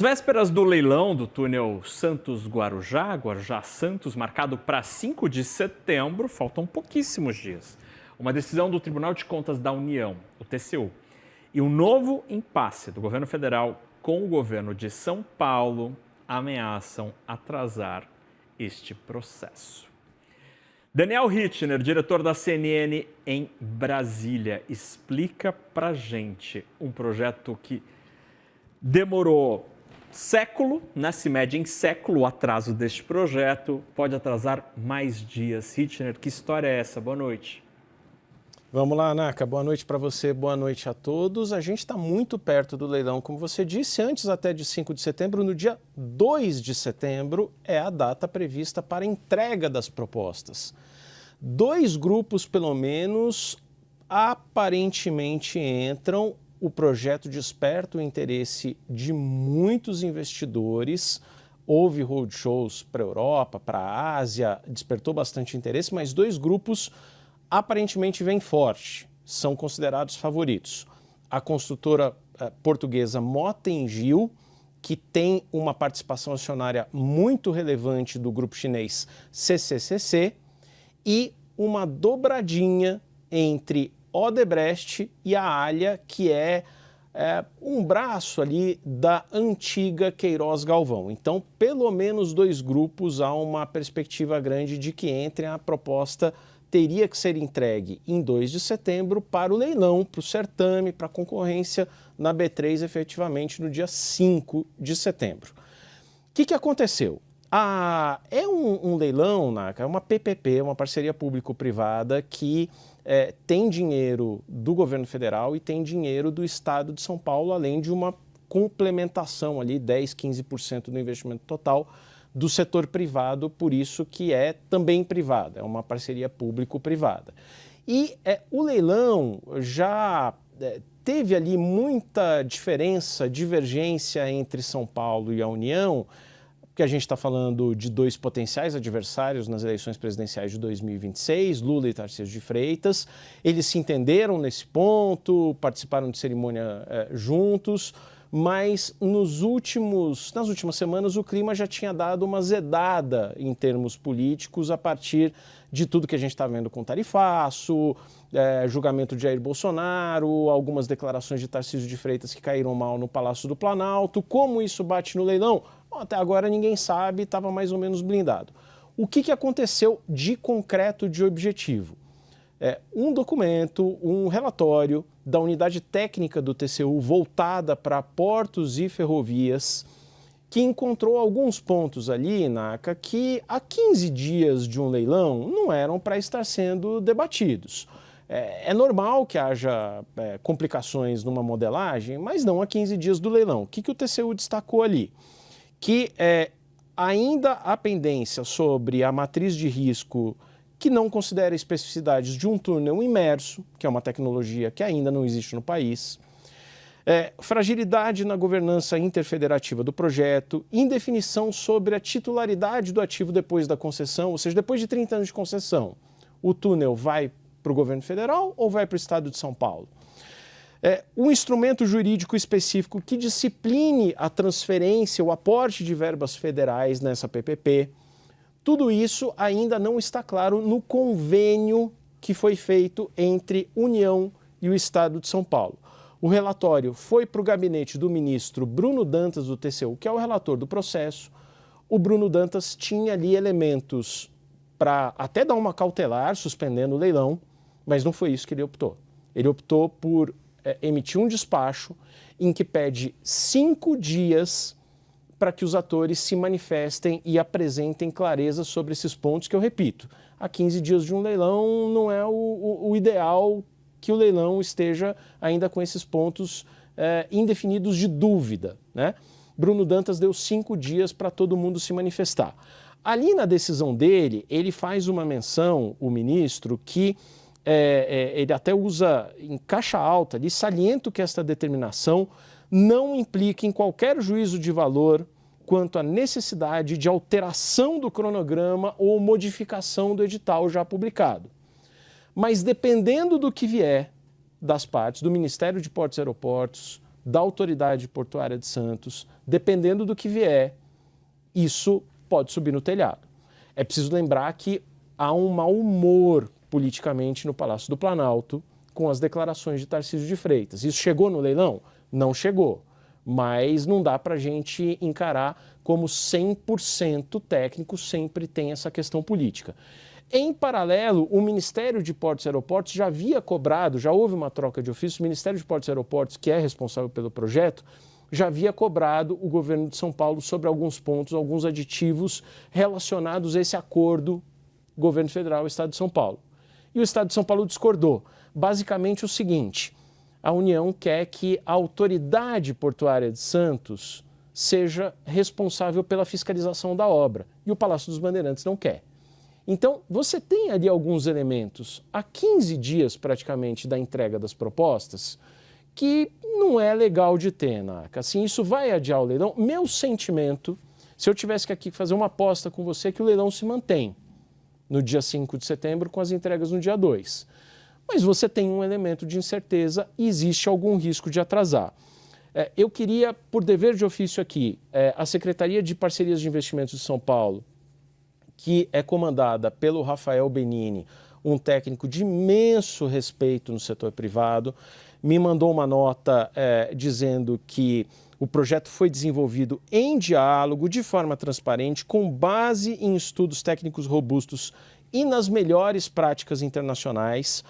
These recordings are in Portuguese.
Vésperas do leilão do túnel Santos-Guarujá, Guarujá-Santos, marcado para 5 de setembro, faltam pouquíssimos dias. Uma decisão do Tribunal de Contas da União, o TCU, e um novo impasse do governo federal com o governo de São Paulo ameaçam atrasar este processo. Daniel Hittner, diretor da CNN em Brasília, explica pra gente um projeto que demorou século, né? Se mede em século o atraso deste projeto, pode atrasar mais dias. Hittner, que história é essa? Boa noite. Vamos lá, Naka. Boa noite para você, boa noite a todos. A gente está muito perto do leilão, como você disse, antes até de 5 de setembro. No dia 2 de setembro é a data prevista para a entrega das propostas. Dois grupos, pelo menos, aparentemente entram. O projeto desperta o interesse de muitos investidores. Houve roadshows para a Europa, para a Ásia, despertou bastante interesse, mas dois grupos aparentemente vêm forte, são considerados favoritos. A construtora portuguesa Mota-Engil, que tem uma participação acionária muito relevante do grupo chinês CCCC, e uma dobradinha entre Odebrecht e a Allia, que é um braço ali da antiga Queiroz Galvão. Então, pelo menos dois grupos, há uma perspectiva grande de que entrem. A proposta teria que ser entregue em 2 de setembro para o leilão, para o certame, para a concorrência na B3, efetivamente no dia 5 de setembro. O que aconteceu? É um leilão, Naka, é uma PPP, uma parceria público-privada que tem dinheiro do governo federal e tem dinheiro do estado de São Paulo, além de uma complementação ali, 10, 15% do investimento total do setor privado, por isso que é também privada, é uma parceria público-privada. E o leilão já teve ali muita diferença, divergência entre São Paulo e a União, porque a gente está falando de dois potenciais adversários nas eleições presidenciais de 2026, Lula e Tarcísio de Freitas. Eles se entenderam nesse ponto, participaram de cerimônia juntos, mas nas últimas semanas o clima já tinha dado uma azedada em termos políticos a partir de tudo que a gente está vendo com tarifaço, julgamento de Jair Bolsonaro, algumas declarações de Tarcísio de Freitas que caíram mal no Palácio do Planalto. Como isso bate no leilão? Bom, até agora ninguém sabe, estava mais ou menos blindado. O que aconteceu de concreto, de objetivo? Um documento, um relatório da unidade técnica do TCU voltada para portos e ferrovias, que encontrou alguns pontos ali, Naka, que há 15 dias de um leilão não eram para estar sendo debatidos. É normal que haja complicações numa modelagem, mas não há 15 dias do leilão. O que o TCU destacou ali? Que ainda há pendência sobre a matriz de risco que não considera especificidades de um túnel imerso, que é uma tecnologia que ainda não existe no país, fragilidade na governança interfederativa do projeto, indefinição sobre a titularidade do ativo depois da concessão, ou seja, depois de 30 anos de concessão, o túnel vai para o governo federal ou vai para o estado de São Paulo? Um instrumento jurídico específico que discipline a transferência, o aporte de verbas federais nessa PPP. Tudo isso ainda não está claro no convênio que foi feito entre União e o Estado de São Paulo. O relatório foi para o gabinete do ministro Bruno Dantas, do TCU, que é o relator do processo. O Bruno Dantas tinha ali elementos para até dar uma cautelar, suspendendo o leilão, mas não foi isso que ele optou. Ele optou por emitir um despacho em que pede 5 dias para que os atores se manifestem e apresentem clareza sobre esses pontos que eu repito. Há 15 dias de um leilão não é o ideal que o leilão esteja ainda com esses pontos indefinidos de dúvida, né? Bruno Dantas deu 5 dias para todo mundo se manifestar. Ali na decisão dele, ele faz uma menção, o ministro, que ele até usa em caixa alta, ele salienta que esta determinação não implica em qualquer juízo de valor quanto à necessidade de alteração do cronograma ou modificação do edital já publicado. Mas dependendo do que vier das partes, do Ministério de Portos e Aeroportos, da Autoridade Portuária de Santos, dependendo do que vier, isso pode subir no telhado. É preciso lembrar que há um mau humor politicamente no Palácio do Planalto com as declarações de Tarcísio de Freitas. Isso chegou no leilão? Não chegou. Mas não dá para a gente encarar como 100% técnico, sempre tem essa questão política. Em paralelo, o Ministério de Portos e Aeroportos já havia cobrado, já houve uma troca de ofício, o Ministério de Portos e Aeroportos, que é responsável pelo projeto, já havia cobrado o governo de São Paulo sobre alguns pontos, alguns aditivos relacionados a esse acordo governo federal e Estado de São Paulo. E o Estado de São Paulo discordou. Basicamente o seguinte: a União quer que a Autoridade Portuária de Santos seja responsável pela fiscalização da obra e o Palácio dos Bandeirantes não quer. Então, você tem ali alguns elementos, há 15 dias praticamente da entrega das propostas, que não é legal de ter, Naka. Assim, isso vai adiar o leilão. Meu sentimento, se eu tivesse que aqui fazer uma aposta com você, é que o leilão se mantém no dia 5 de setembro com as entregas no dia 2. Mas você tem um elemento de incerteza e existe algum risco de atrasar. Eu queria, por dever de ofício aqui, a Secretaria de Parcerias de Investimentos de São Paulo, que é comandada pelo Rafael Benini, um técnico de imenso respeito no setor privado, me mandou uma nota dizendo que o projeto foi desenvolvido em diálogo, de forma transparente, com base em estudos técnicos robustos e nas melhores práticas internacionais,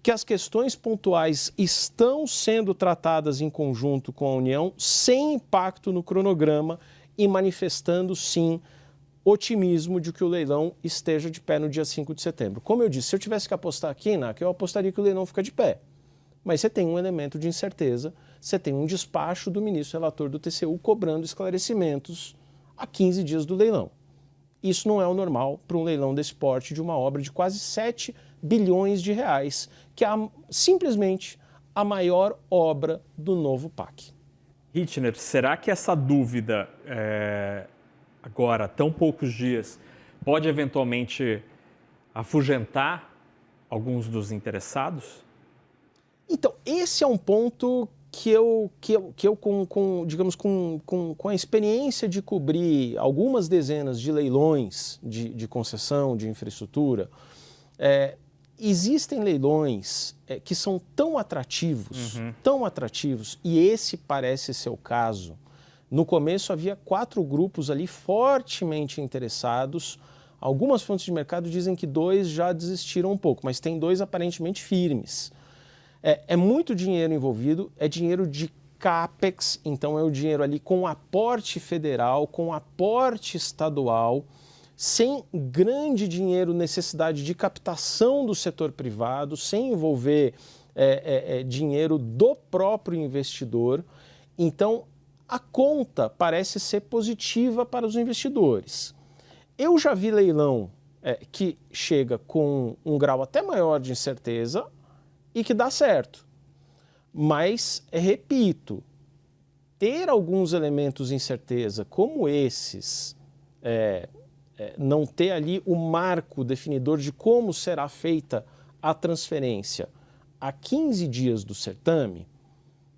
que as questões pontuais estão sendo tratadas em conjunto com a União, sem impacto no cronograma e manifestando, sim, otimismo de que o leilão esteja de pé no dia 5 de setembro. Como eu disse, se eu tivesse que apostar aqui, Naka, eu apostaria que o leilão fica de pé. Mas você tem um elemento de incerteza, você tem um despacho do ministro relator do TCU cobrando esclarecimentos a 15 dias do leilão. Isso não é o normal para um leilão desse porte de uma obra de quase 7 bilhões de reais, que é simplesmente a maior obra do novo PAC. Hittner, será que essa dúvida, agora, tão poucos dias, pode eventualmente afugentar alguns dos interessados? Então, esse é um ponto que eu digamos, com a experiência de cobrir algumas dezenas de leilões de concessão, de infraestrutura, existem leilões que são tão atrativos, e esse parece ser o caso. No começo havia 4 grupos ali fortemente interessados. Algumas fontes de mercado dizem que 2 já desistiram um pouco, mas tem 2 aparentemente firmes. É muito dinheiro envolvido, é dinheiro de CAPEX, então é o dinheiro ali com aporte federal, com aporte estadual, sem grande dinheiro, necessidade de captação do setor privado, sem envolver dinheiro do próprio investidor. Então, a conta parece ser positiva para os investidores. Eu já vi leilão que chega com um grau até maior de incerteza e que dá certo. Mas, repito, ter alguns elementos de incerteza como esses, não ter ali o marco definidor de como será feita a transferência a 15 dias do certame,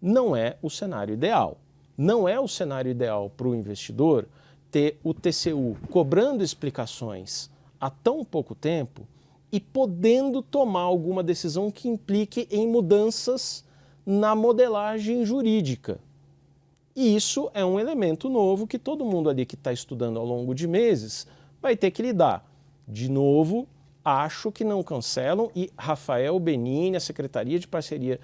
não é o cenário ideal. Não é o cenário ideal para o investidor ter o TCU cobrando explicações há tão pouco tempo e podendo tomar alguma decisão que implique em mudanças na modelagem jurídica. E isso é um elemento novo que todo mundo ali que está estudando ao longo de meses vai ter que lidar. De novo, acho que não cancelam e Rafael Benini, a Secretaria de Parceria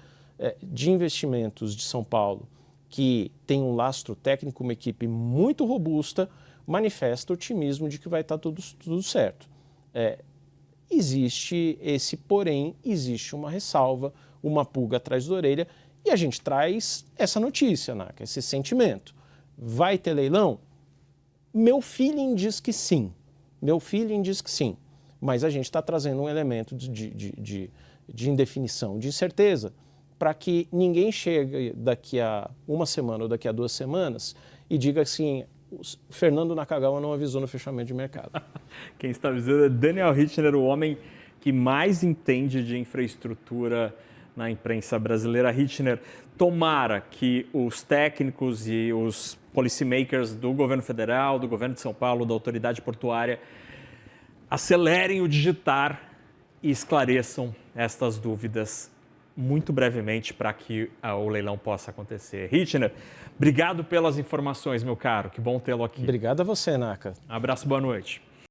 de Investimentos de São Paulo, que tem um lastro técnico, uma equipe muito robusta, manifesta otimismo de que vai estar tudo certo. Existe esse porém, existe uma ressalva, uma pulga atrás da orelha, e a gente traz essa notícia, Naka, esse sentimento. Vai ter leilão? Meu feeling diz que sim. Mas a gente está trazendo um elemento de indefinição, de incerteza, para que ninguém chegue daqui a uma semana ou daqui a 2 semanas e diga assim, Fernando Nakagawa não avisou no fechamento de mercado. Quem está avisando é Daniel Hittner, o homem que mais entende de infraestrutura na imprensa brasileira. Hitchner, tomara que os técnicos e os policymakers do governo federal, do governo de São Paulo, da autoridade portuária, acelerem o digitar e esclareçam estas dúvidas muito brevemente para que o leilão possa acontecer. Hitchner, obrigado pelas informações, meu caro. Que bom tê-lo aqui. Obrigado a você, Naka. Um abraço, boa noite.